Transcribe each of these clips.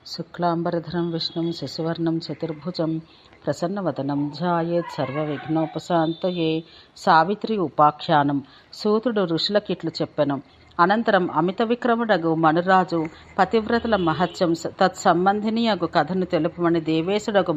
శుక్లాంబరధరం విష్ణుం శశివర్ణం చతుర్భుజం ప్రసన్నవదనం ధ్యాయేత్ సర్వవిఘ్నోపశాంతయే. సావిత్రి ఉపాఖ్యానం. సూతుడు ఋషులకిట్లు చెప్పెను. అనంతరం అమిత విక్రముడగు మనురాజు పతివ్రతల మహత్యం తత్సంబంధిని అగు కథను తెలుపమని దేవేశుడగు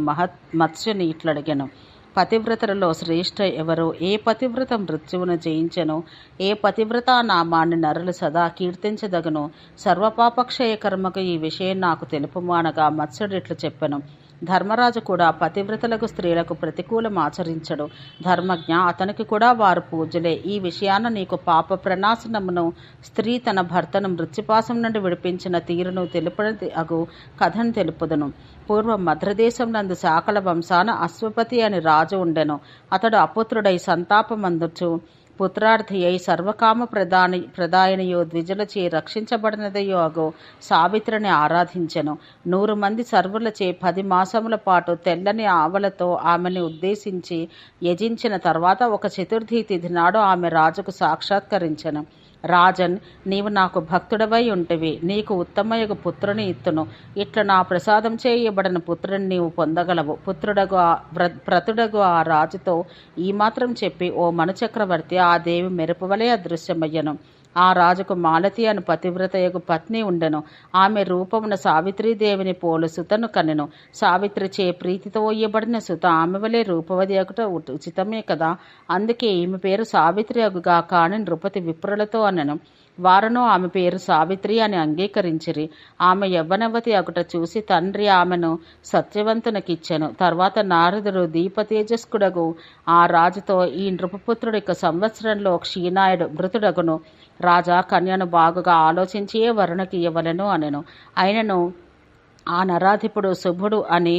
మత్స్యుని ఇట్లడిగెను. పతివ్రతలలో శ్రేష్ఠ ఎవరో? ఏ పతివ్రత మృత్యువును జయించెను? ఏ పతివ్రత నామాన్ని నరులు సదా కీర్తించదగును? సర్వపాపక్షయ కర్మకు ఈ విషయం నాకు తెలుపుము అనగా మత్స్యుడిట్లు చెప్పెను. ధర్మరాజు కూడా పతివ్రతలకు స్త్రీలకు ప్రతికూలం ఆచరించడు. ధర్మజ్ఞ, అతనికి కూడా వారు పూజ్యులే. ఈ విషయాన నీకు పాప ప్రణాశనమును, స్త్రీ తన భర్తను మృత్యుపాశం నుండి విడిపించిన తీరును తెలుపని అగు కథను తెలుపుదును. పూర్వం మద్రదేశం నందు శాకల వంశాన అశ్వపతి అని రాజు ఉండెను. అతడు అపుత్రుడై సంతాపమందుచు పుత్రార్థి అయి సర్వకామ ప్రదాయనియో ద్విజులచే రక్షించబడినదయో అగో సావిత్రిని ఆరాధించెను. 100 మంది సర్వులచే 10 మాసముల పాటు తెల్లని ఆవలతో ఆమెని ఉద్దేశించి యజించిన తర్వాత ఒక చతుర్థి తిథి నాడు ఆమె రాజుకు సాక్షాత్కరించెను. రాజన్, నీవు నాకు భక్తుడవై ఉంటివి. నీకు ఉత్తమయగు పుత్రుని ఇత్తును. ఇట్లా నా ప్రసాదం చేయబడిన పుత్రుని నీవు పొందగలవు. ప్రతుడగు ఆ రాజుతో ఈ మాత్రం చెప్పి, ఓ మనుచక్రవర్తి, ఆ దేవి మెరుపువలే అదృశ్యమయ్యను. ఆ రాజుకు మాలతి అను పతివ్రతయగు పత్ని ఉండెను. ఆమె రూపమున సావిత్రీదేవిని పోలు సుతను కనెను. సావిత్రిచే ప్రీతితో ఇయ్యబడిన సుత ఆమె వలె రూపవతి అగుట ఉచితమే కదా. అందుకే ఈమె పేరు సావిత్రి అగుగా కాని నృపతి విప్రులతో అనెను. వారును ఆమె పేరు సావిత్రి అని అంగీకరించిరి. ఆమె యవ్వనవతి అగుట చూసి తండ్రి ఆమెను సత్యవంతునికిచ్చెను. తర్వాత నారదుడు దీపతేజస్కుడగు ఆ రాజుతో, ఈ నృపపుత్రుడికి సంవత్సరంలో క్షీణాయుడు మృతుడగును. రాజా, కన్యను బాగుగా ఆలోచించియే వరుణకి ఇవ్వవలెను అనెను. అయినను ఆ నరాధిపుడు శుభుడు అని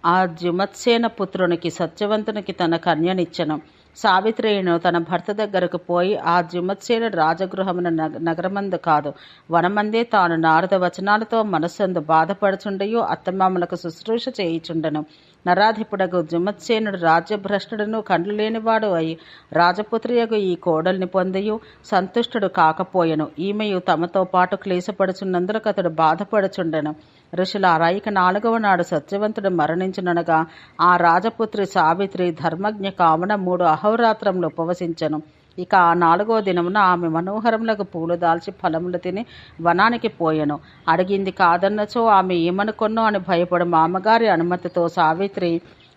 ఆ జుమత్సేన పుత్రునికి సత్యవంతునికి తన కన్యనిచ్చెను. సావిత్రియును తన భర్త దగ్గరకు పోయి ఆ జుమత్సేనుడు రాజగృహమున నగరమందు కాదు, వనమందే తాను నారద వచనాలతో మనస్సందు బాధపడుచుండయో అత్తమామలకు శుశ్రూష చేయుచుండెను. నరాధిపుడగు జుమత్సేనుడు రాజ్యభ్రష్టుడును కండ్లు లేనివాడు అయి రాజపుత్రియగు ఈ కోడల్ని పొందియు సంతుష్టుడు కాకపోయెను. ఈమెయు తమతో పాటు క్లేశపడుచున్నందులకు అతడు బాధపడుచుండెను. ఋషులారా, ఇక 4వ నాడు సత్యవంతుడు మరణించుననగా ఆ రాజపుత్రి సావిత్రి ధర్మజ్ఞ కామున 3 అహోరాత్రములు ఉపవసించెను. ఇక ఆ 4వ దినమున ఆమె మనోహరములకు పూలు దాల్చి ఫలములు తిని వనానికి పోయెను. అడిగింది కాదన్నచో ఆమె ఏమనుకొన్నో అని భయపడు మామగారి అనుమతితో సావిత్రి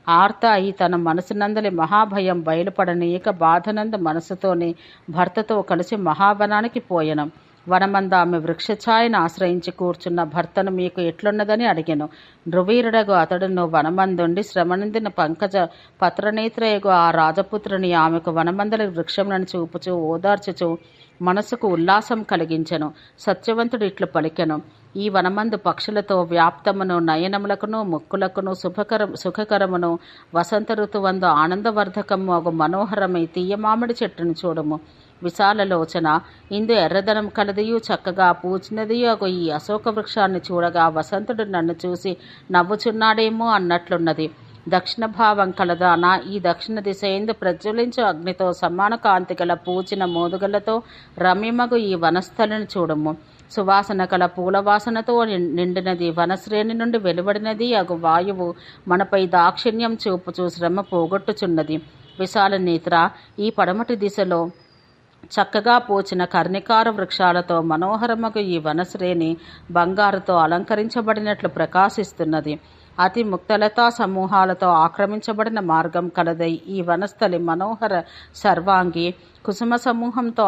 ఆర్త అయి తన మనసునందలి మహాభయం బయలుపడనీయక బాధనంద మనసుతోని భర్తతో కలిసి మహావనానికి పోయెను. వనమంద ఆమె వృక్షఛాయను ఆశ్రయించి కూర్చున్న భర్తను మీకు ఎట్లున్నదని అడిగెను. నృవీరుడగు అతడును వనమందుండి శ్రమనందిన పంకజ పత్రనేత్రయగు ఆ రాజపుత్రుని ఆమెకు వనమందలి వృక్షములను చూపుచూ ఓదార్చుచు మనసుకు ఉల్లాసం కలిగించెను. సత్యవంతుడు ఇట్లు పలికెను. ఈ వనమందు పక్షులతో వ్యాప్తమును నయనములకును ముక్కులకును సుఖకరమును వసంత ఋతువందు ఆనందవర్ధకము అగు మనోహరమై తీయమామిడి చెట్టును చూడము. విశాలలోచన, ఇందు ఎర్రదనం కలదియు చక్కగా పూచినదియు అగు ఈ అశోక వృక్షాన్ని చూడగా వసంతుడు నన్ను చూసి నవ్వుచున్నాడేమో అన్నట్లున్నది. దక్షిణ భావం కలదానా, ఈ దక్షిణ దిశ ఎందు ప్రజ్వలించు అగ్నితో సమాన కాంతి గల పూచిన మోదుగలతో రమ్యమగు ఈ వనస్థలిని చూడము. సువాసన కల పూలవాసనతో నిండినది. వనశ్రేణి నుండి వెలువడినది అగు వాయువు మనపై దాక్షిణ్యం చూపుచూ శ్రమ పోగొట్టుచున్నది. విశాల నేత్ర, ఈ పడమటి దిశలో చక్కగా పూచిన కర్ణికార వృక్షాలతో మనోహరమగు ఈ వనశ్రేణి బంగారుతో అలంకరించబడినట్లు ప్రకాశిస్తున్నది. అతి ముక్తలతా సమూహాలతో ఆక్రమించబడిన మార్గం కలదై ఈ వనస్థలి మనోహర సర్వాంగి కుసుమ సమూహంతో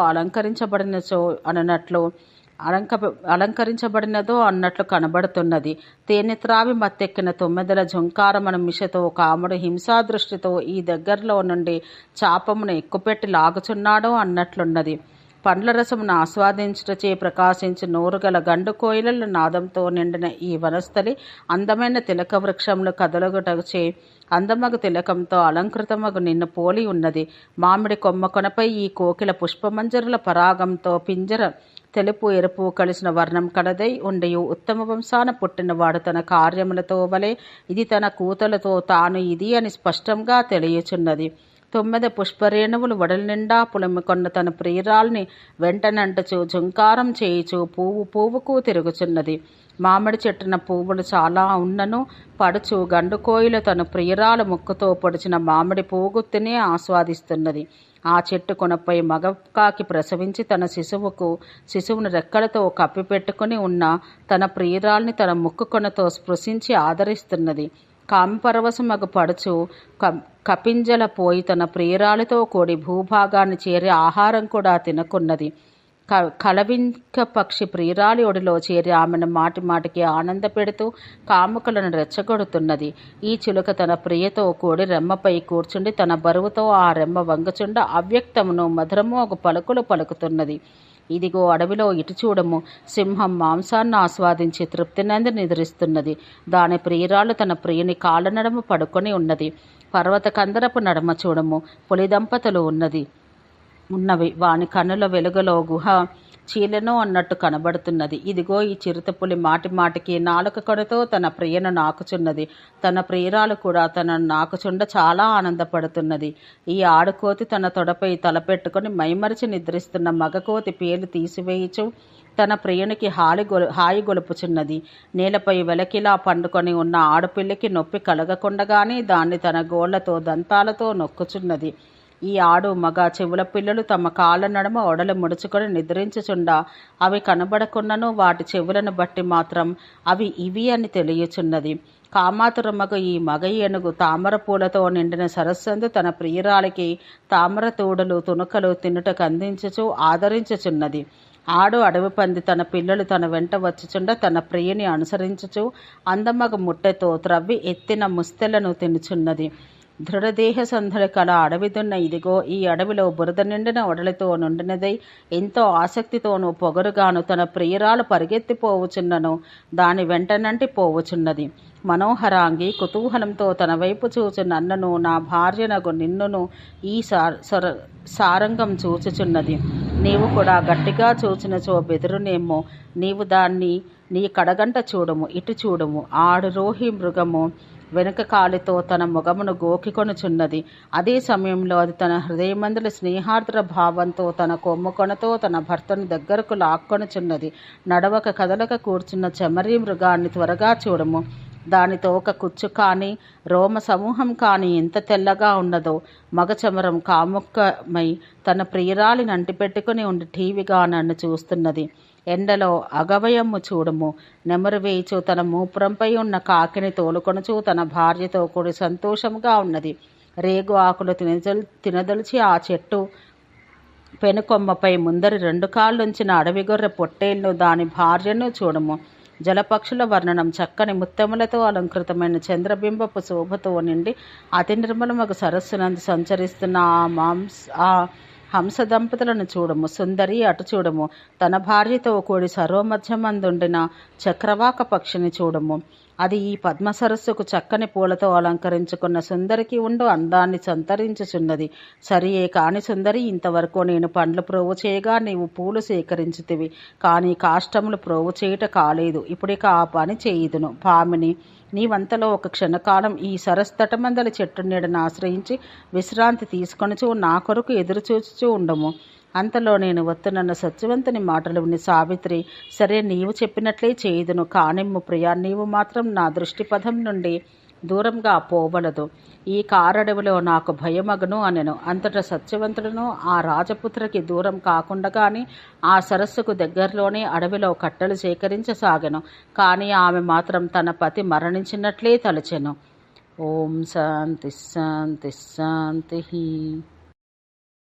అలంకరించబడినదో అన్నట్లు కనబడుతున్నది. తేనె త్రావి మత్తెక్కిన 9 జుంకారమన మిషతో కాముడు హింసాదృష్టితో ఈ దగ్గరలో నుండి చాపమును ఎక్కుపెట్టి లాగుచున్నాడో అన్నట్లున్నది. పండ్ల రసమును ఆస్వాదించుటచే ప్రకాశించి నోరుగల గండు కోయిలల నాదంతో నిండిన ఈ వనస్థలి అందమైన తిలక వృక్షములు కదలగుటచే అందమగు తిలకంతో అలంకృతమగు నిన్ను పోలి ఉన్నది. మామిడి కొమ్మ కొనపై ఈ కోకిల పుష్పమంజరుల పరాగంతో పింజర తెలుపు ఎరుపు కలిసిన వర్ణం కలదై ఉండియు ఉత్తమ వంశాన పుట్టినవాడు తన కార్యములతో వలె ఇది తన కూతలతో తాను ఇది అని స్పష్టంగా తెలియచున్నది. 9 పుష్పరేణువులు వడల నిండా పులమికొన్న తన ప్రియురాల్ని వెంటనంటచూ జుంకారం చేయుచూ పువ్వుకు తిరుగుచున్నది. మామిడి చెట్టున పువ్వులు చాలా ఉన్నను పడుచు గండుకోయిల తన ప్రియురాలు ముక్కుతో పొడిచిన మామిడి పువ్వుగుత్తినే ఆస్వాదిస్తున్నది. ఆ చెట్టు కొనపై మగకాకి ప్రసవించి తన శిశువును రెక్కలతో కప్పిపెట్టుకుని ఉన్న తన ప్రియురాల్ని తన ముక్కు కొనతో స్పృశించి ఆదరిస్తున్నది. కామపరవశమగు పడుచు కపింజల పోయి తన ప్రియురాలితో కూడి భూభాగాన్ని చేరి ఆహారం కూడా తినకున్నది. కలవింక పక్షి ప్రియురాలి ఒడిలో చేరి ఆమెను మాటిమాటికి ఆనంద పెడుతూ కాముకులను రెచ్చగొడుతున్నది. ఈ చిలుక తన ప్రియతో కూడి రెమ్మపై కూర్చుండి తన బరువుతో ఆ రెమ్మ వంగచుండ అవ్యక్తమును మధురమోగు పలుకులు పలుకుతున్నది. ఇదిగో అడవిలో ఇటు చూడము, సింహం మాంసాన్ని ఆస్వాదించి తృప్తినంది నిద్రిస్తున్నది. దాని ప్రియురాలు తన ప్రియుని కాళ్ళ నడుమ పడుకొని ఉన్నది. పర్వత కందరపు నడుమ చూడము, పులి దంపతులు ఉన్నవి. వాని కన్నుల వెలుగులో గుహ చీలెనో అన్నట్టు కనబడుతున్నది. ఇదిగో ఈ చిరుతపులి మాటిమాటికి నాలుక కొనతో తన ప్రియను నాకుచున్నది. తన ప్రియురాలు కూడా తనను నాకుచుండ చాలా ఆనందపడుతున్నది. ఈ ఆడుకోతి తన తొడపై తలపెట్టుకుని మైమరిచి నిద్రిస్తున్న మగకోతి పేలు తీసివేయుచు తన ప్రియునికి హాయి గొలుపుచున్నది. నేలపై వెలకిలా పండుకొని ఉన్న ఆడపిల్లికి నొప్పి కలగకుండగానే దాన్ని తన గోళ్లతో దంతాలతో నొక్కుచున్నది. ఈ ఆడు మగ చెవుల పిల్లలు తమ కాళ్ళ నడుమ ఒడలు ముడుచుకొని నిద్రించుచుండా అవి కనబడకున్నను వాటి చెవులను బట్టి మాత్రం అవి ఇవి అని తెలియచున్నది. కామాతురమగు ఈ మగ ఏనుగు తామర పూలతో నిండిన సరస్సందు తన ప్రియురాలికి తామర తూడులు తునుకలు తినుటకు అందించుచు ఆదరించుచున్నది. ఆడు అడవి పంది తన పిల్లలు తన వెంట వచ్చుచుండ తన ప్రియుని అనుసరించుచు అందమగ ముట్టెతో త్రవ్వి ఎత్తిన ముస్తెలను తినుచున్నది. దృఢదేహ సంధుల కల అడవిదున్న ఇదిగో ఈ అడవిలో బురద నిండిన ఒడలితో నుండినదై ఎంతో ఆసక్తితోనూ పొగరుగాను తన ప్రియురాలు పరిగెత్తిపోవుచున్నను దాని వెంటనంటి పోవుచున్నది. మనోహరాంగి కుతూహలంతో తన వైపు చూచు నన్నను నా భార్యనగు నిన్నును ఈ సారంగం చూచుచున్నది. నీవు కూడా గట్టిగా చూచినచో బెదురునేమో. నీవు దాన్ని నీ కడగంట చూడము, ఇటు చూడము. ఆడు రోహి మృగము వెనుక కాలితో తన మొగమును గోకికొనుచున్నది. అదే సమయంలో అది తన హృదయమందుల స్నేహార్ద్ర భావంతో తన కొమ్ముకొనతో తన భర్తను దగ్గరకు లాక్కొనుచున్నది. నడవక కదలక కూర్చున్న చెమరీ మృగాన్ని త్వరగా చూడము. దానితో ఒక కుచ్చు కానీ రోమ సమూహం కానీ ఎంత తెల్లగా ఉన్నదో. మగ చమరం కాముకమై తన ప్రియురాలిని అంటిపెట్టుకుని ఉండి టీవీగా నన్ను చూస్తున్నది. ఎండలో అగవయమ్ము చూడము. నెమరు వేయిచు తన మూపురంపై ఉన్న కాకిని తోలుకొనుచు తన భార్యతో కూడి సంతోషంగా ఉన్నది. రేగు ఆకులు తినదలిచి ఆ చెట్టు పెనుకొమ్మపై ముందరి 2 కాళ్ళుంచిన అడవి గొర్రె పొట్టేళ్లు దాని భార్యను చూడము. జలపక్షుల వర్ణనం చక్కని ముత్తెములతో అలంకృతమైన చంద్రబింబపు శోభతో నిండి అతి నిర్మలమగు సరస్సునందు సంచరిస్తున్న ఆ హంస దంపతులను చూడము. సుందరి అటు చూడము. తన భార్యతో కూడి సర్వమధ్యమందుండిన చక్రవాక పక్షిని చూడము. అది ఈ పద్మ సరస్సుకు చక్కని పూలతో అలంకరించుకున్న సుందరికి ఉండు అందాన్ని సంతరించుచున్నది. సరియే కాని సుందరి, ఇంతవరకు నేను పండ్లు ప్రోవు చేయగా నీవు పూలు సేకరించుతివి, కానీ కాష్టములు ప్రోవు చేయుట కాలేదు. ఇప్పుడిక ఆ పని చేయుదును. భామిని, నీవంతలో ఒక క్షణకాలం ఈ సరస్తటమందలి చెట్టు నీడను ఆశ్రయించి విశ్రాంతి తీసుకొనుచు నా కొరకు ఎదురుచూచుచూ ఉండము. అంతలో నేను వత్తునన్న సత్యవంతుని మాటలు విని సావిత్రి, సరే నీవు చెప్పినట్లే చేయుదును, కానిమ్ము ప్రియా, నీవు మాత్రం నా దృష్టిపథం నుండి దూరంగా పోవలదు. ఈ కారడవిలో నాకు భయమగును అనెను. అంతటా సత్యవంతుడును ఆ రాజపుత్రకి దూరం కాకుండగానే ఆ సరస్సుకు దగ్గరలోనే అడవిలో కట్టెలు సేకరించసాగెను. కానీ ఆమె మాత్రం తన పతి మరణించినట్లే తలచెను. ఓం శాంతి శాంతి శాంతి.